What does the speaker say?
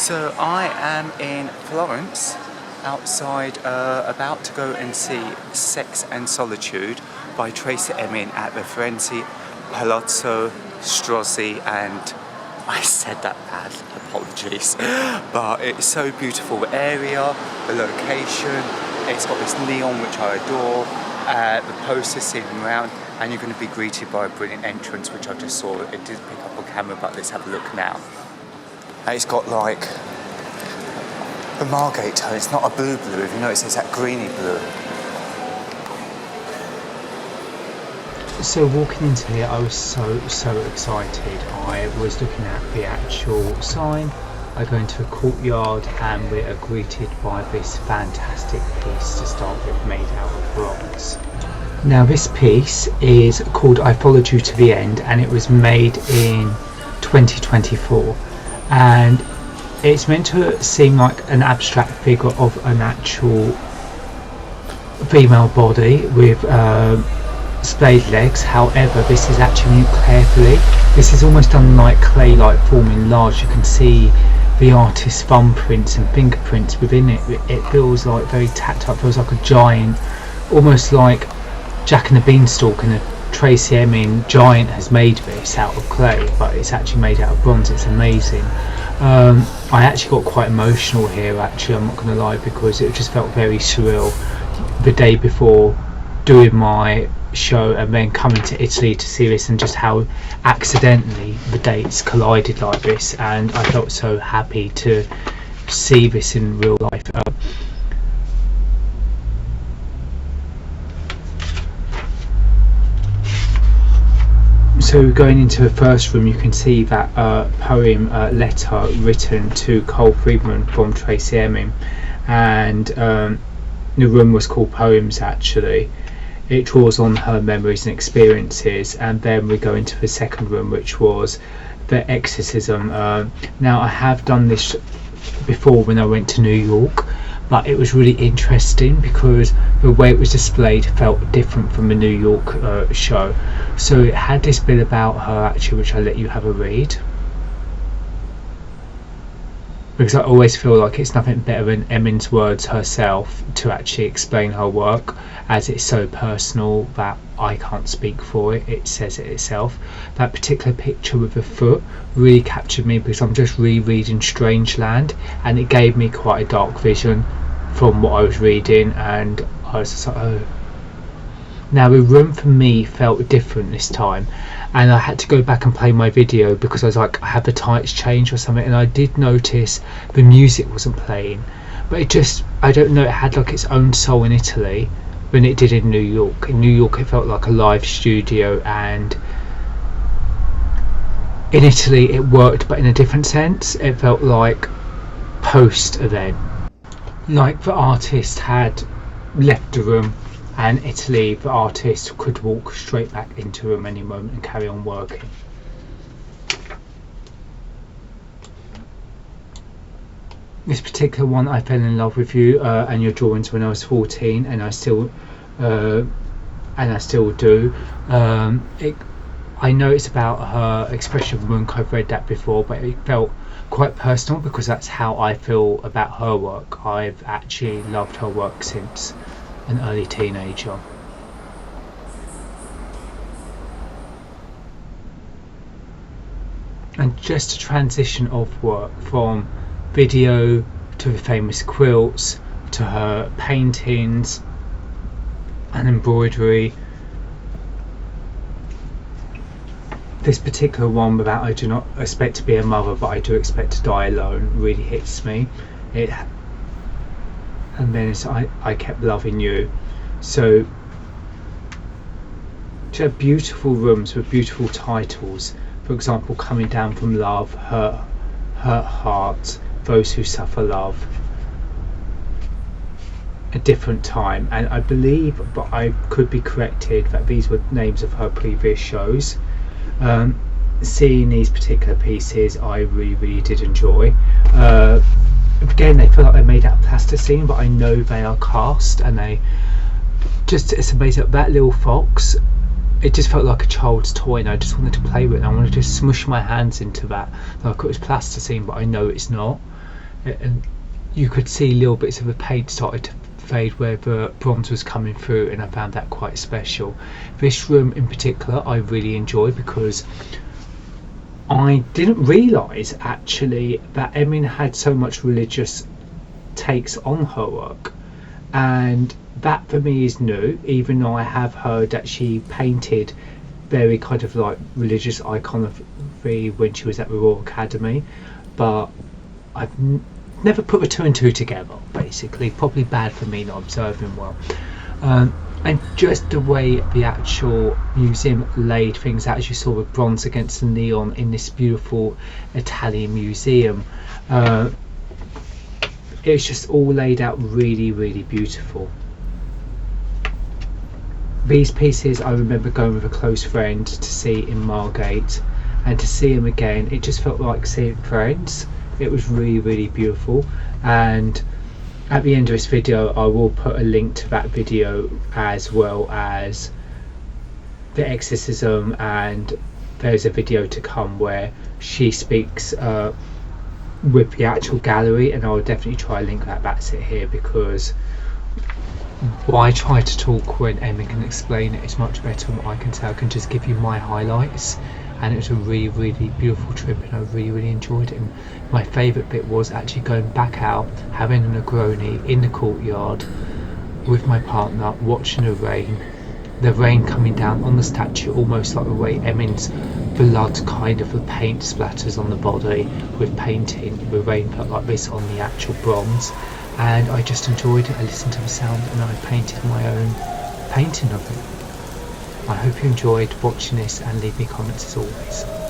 So I am in Florence, outside, about to go and see Sex and Solitude by Tracey Emin at the Firenze Palazzo Strozzi, and I said that bad, apologies, but it's so beautiful, the area, the location, it's got this neon which I adore, the posters seen around, and you're going to be greeted by a brilliant entrance which I just saw. It did pick up on camera, but let's have a look now. It's got like a Margate tone, it's not a blue, if you notice it's that greeny blue. So walking into here, I was so excited. I was looking at the actual sign. I go into a courtyard and we are greeted by this fantastic piece to start with, made out of bronze. Now this piece is called I Followed You to the End, and it was made in 2024, and it's meant to seem like an abstract figure of an actual female body with splayed legs. However, this is actually moved carefully. This is almost done like clay-like form enlarged. You can see the artist's thumbprints and fingerprints within it. It feels like very tactile. It feels like a giant, almost like Jack and the Beanstalk and a Tracey Emin giant has made this out of clay, but it's actually made out of bronze. It's amazing. I actually got quite emotional here, actually, I'm not going to lie, because it just felt very surreal the day before doing my show and then coming to Italy to see this, and just how accidentally the dates collided like this, and I felt so happy to see this in real life. So going into the first room, you can see that poem letter written to Cole Friedman from Tracey Emin, and the room was called Poems actually. It draws on her memories and experiences, and then we go into the second room, which was the exorcism. Now I have done this before when I went to New York, but it was really interesting because the way it was displayed felt different from the New York show. So it had this bit about her actually, which I'll let you have a read, because I always feel like it's nothing better than Emin's words herself to actually explain her work, as it's so personal that I can't speak for it. It says it itself. That particular picture with the foot really captured me, because I'm just rereading Strangeland, and it gave me quite a dark vision from what I was reading, and I was just like, oh. Now the room for me felt different this time, and I had to go back and play my video because I was like, I had the tights changed or something, and I did notice the music wasn't playing, but it just, I don't know, it had like its own soul in Italy than it did in New York. In New York it felt like a live studio, and in Italy it worked, but in a different sense. It felt like post-event, like the artist had left the room, and Italy, the artist could walk straight back into the room any moment and carry on working. This particular one, I fell in love with you and your drawings when I was 14, and I still do. I know it's about her expression of Munch. I've read that before, but it felt quite personal because that's how I feel about her work. I've actually loved her work since an early teenager. And just a transition of work from video to the famous quilts to her paintings and embroidery. This particular one about I do not expect to be a mother, but I do expect to die alone really hits me. And then it's I kept loving you. So beautiful rooms with beautiful titles. For example, Coming Down from Love, Her Heart, Those Who Suffer Love. A Different Time, and I believe, but I could be corrected, that these were names of her previous shows. Seeing these particular pieces I really did enjoy. Again, they feel like they're made out of plasticine, but I know they are cast, and it's amazing. That little fox, it just felt like a child's toy, and I just wanted to play with it, and I wanted to smush my hands into that like it was plasticine, but I know it's not. and you could see little bits of the paint started to fade where the bronze was coming through, and I found that quite special. This room in particular I really enjoyed because I didn't realise actually that Emin had so much religious takes on her work, and that for me is new, even though I have heard that she painted very kind of like religious iconography when she was at the Royal Academy, but I've never put the two and two together, basically. Probably bad for me not observing well. And just the way the actual museum laid things out, as you saw with bronze against the neon in this beautiful Italian museum, it's just all laid out really, really beautiful. These pieces I remember going with a close friend to see in Margate, and to see them again, it just felt like seeing friends. It was really, really beautiful. And at the end of this video I will put a link to that video, as well as the exorcism, and there's a video to come where she speaks with the actual gallery, and I'll definitely try to link that. That's it here, because why try to talk when Emma can explain it? It's much better than what I can say. I can just give you my highlights, and it was a really, really beautiful trip, and I really, really enjoyed it. And my favourite bit was actually going back out, having a Negroni in the courtyard with my partner, watching the rain coming down on the statue, almost like the way Emin's blood kind of the paint splatters on the body with painting. The rain felt like this on the actual bronze, and I just enjoyed it. I listened to the sound and I painted my own painting of it. I hope you enjoyed watching this, and leave me comments as always.